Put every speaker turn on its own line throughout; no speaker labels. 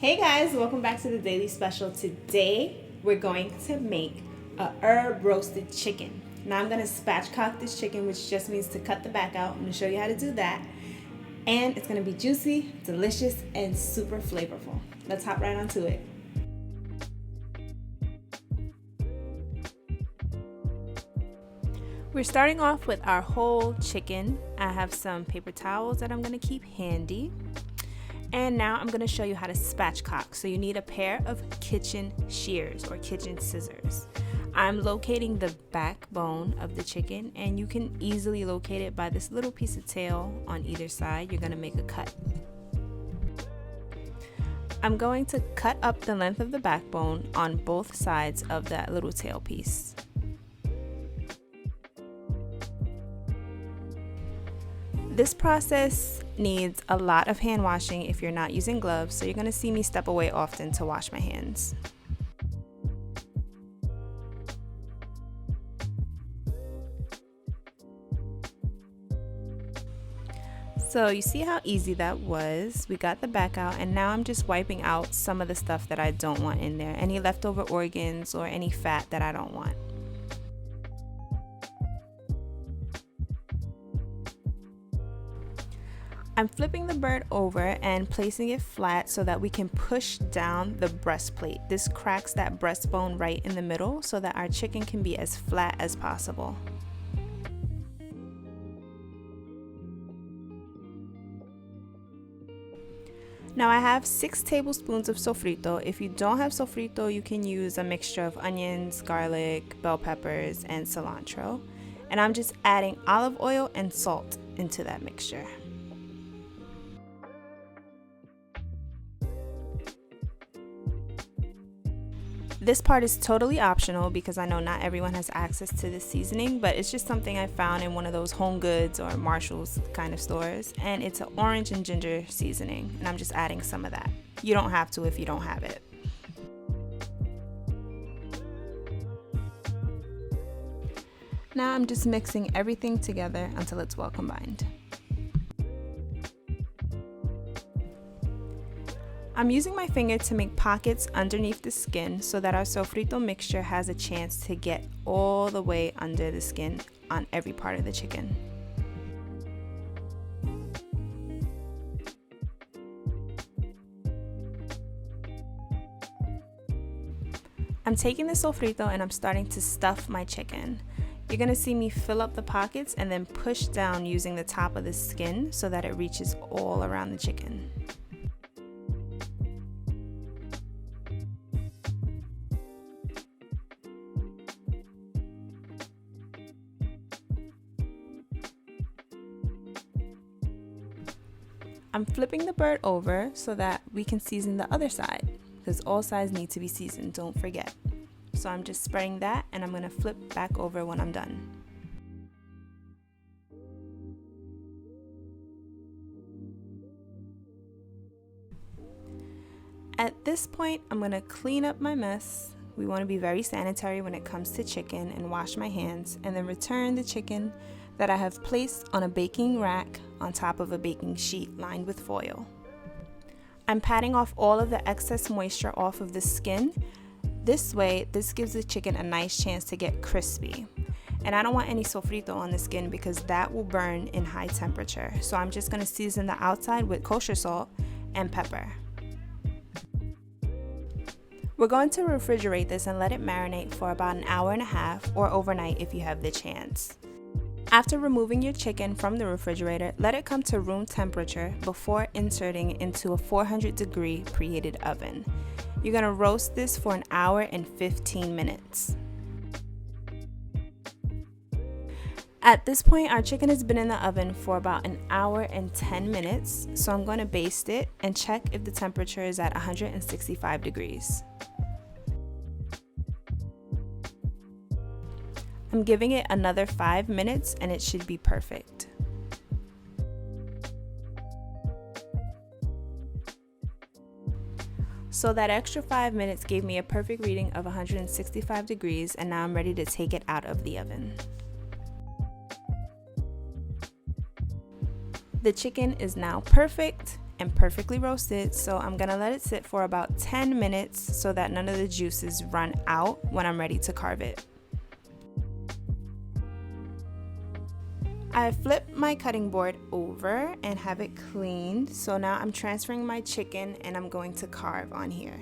Hey guys, welcome back to the Daily Special. Today we're going to make a herb roasted chicken. Now I'm going to spatchcock this chicken, which just means to cut the back out. I'm going to show you how to do that. And it's going to be juicy, delicious, and super flavorful. Let's hop right onto it. We're starting off with our whole chicken. I have some paper towels that I'm going to keep handy. And now I'm going to show you how to spatchcock. So you need a pair of kitchen shears or kitchen scissors. I'm locating the backbone of the chicken, and you can easily locate it by this little piece of tail on either side. You're going to make a cut. I'm going to cut up the length of the backbone on both sides of that little tail piece. This process needs a lot of hand washing if you're not using gloves, so you're going to see me step away often to wash my hands. So you see how easy that was. We got the back out, and now I'm just wiping out some of the stuff that I don't want in there, any leftover organs or any fat that I don't want. I'm flipping the bird over and placing it flat so that we can push down the breastplate. This cracks that breastbone right in the middle so that our chicken can be as flat as possible. Now I have 6 tablespoons of sofrito. If you don't have sofrito, you can use a mixture of onions, garlic, bell peppers, and cilantro. And I'm just adding olive oil and salt into that mixture. This part is totally optional because I know not everyone has access to this seasoning, but it's just something I found in one of those Home Goods or Marshall's kind of stores, and it's an orange and ginger seasoning, and I'm just adding some of that. You don't have to if you don't have it. Now I'm just mixing everything together until it's well combined. I'm using my finger to make pockets underneath the skin so that our sofrito mixture has a chance to get all the way under the skin on every part of the chicken. I'm taking the sofrito and I'm starting to stuff my chicken. You're going to see me fill up the pockets and then push down using the top of the skin so that it reaches all around the chicken. I'm flipping the bird over so that we can season the other side, because all sides need to be seasoned, don't forget. So I'm just spreading that, and I'm going to flip back over when I'm done. At this point, I'm going to clean up my mess. We want to be very sanitary when it comes to chicken, and wash my hands, and then return the chicken that I have placed on a baking rack on top of a baking sheet lined with foil. I'm patting off all of the excess moisture off of the skin. This way, this gives the chicken a nice chance to get crispy. And I don't want any sofrito on the skin because that will burn in high temperature. So I'm just going to season the outside with kosher salt and pepper. We're going to refrigerate this and let it marinate for about an hour and a half or overnight if you have the chance. After removing your chicken from the refrigerator, let it come to room temperature before inserting it into a 400-degree preheated oven. You're going to roast this for an hour and 15 minutes. At this point, our chicken has been in the oven for about an hour and 10 minutes, so I'm going to baste it and check if the temperature is at 165 degrees. I'm giving it another 5 minutes and it should be perfect. So that extra 5 minutes gave me a perfect reading of 165 degrees, and now I'm ready to take it out of the oven. The chicken is now perfect and perfectly roasted, so I'm gonna let it sit for about 10 minutes so that none of the juices run out when I'm ready to carve it. I flipped my cutting board over and have it cleaned, so now I'm transferring my chicken and I'm going to carve on here.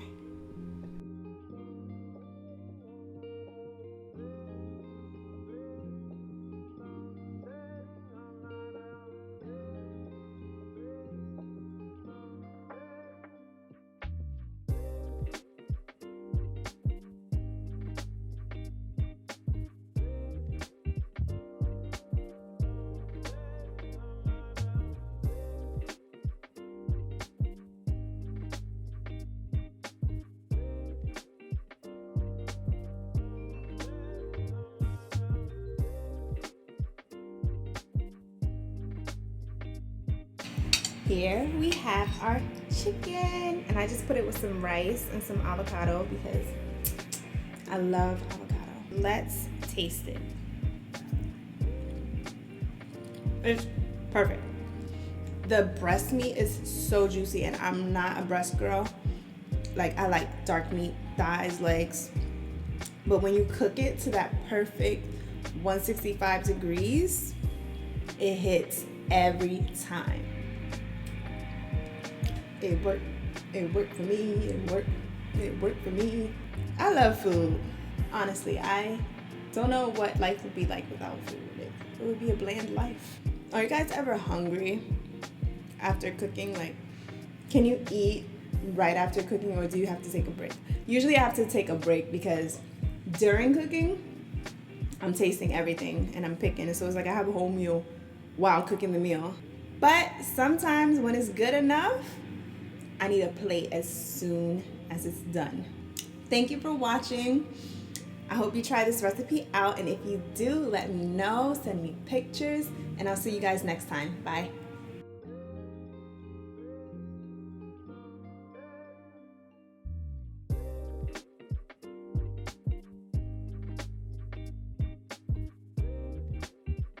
Here we have our chicken, and I just put it with some rice and some avocado because I love avocado. Let's taste it. It's perfect. The breast meat is so juicy, and I'm not a breast girl. Like, I like dark meat, thighs, legs. But when you cook it to that perfect 165 degrees, it hits every time. It worked. It worked for me. It worked for me. I love food. Honestly, I don't know what life would be like without food. It would be a bland life. Are you guys ever hungry after cooking? Like, can you eat right after cooking, or do you have to take a break? Usually I have to take a break because during cooking, I'm tasting everything and I'm picking. And so it's like I have a whole meal while cooking the meal. But sometimes when it's good enough, I need a plate as soon as it's done. Thank you for watching. I hope you try this recipe out, and if you do, let me know, send me pictures, and I'll see you guys next time. Bye.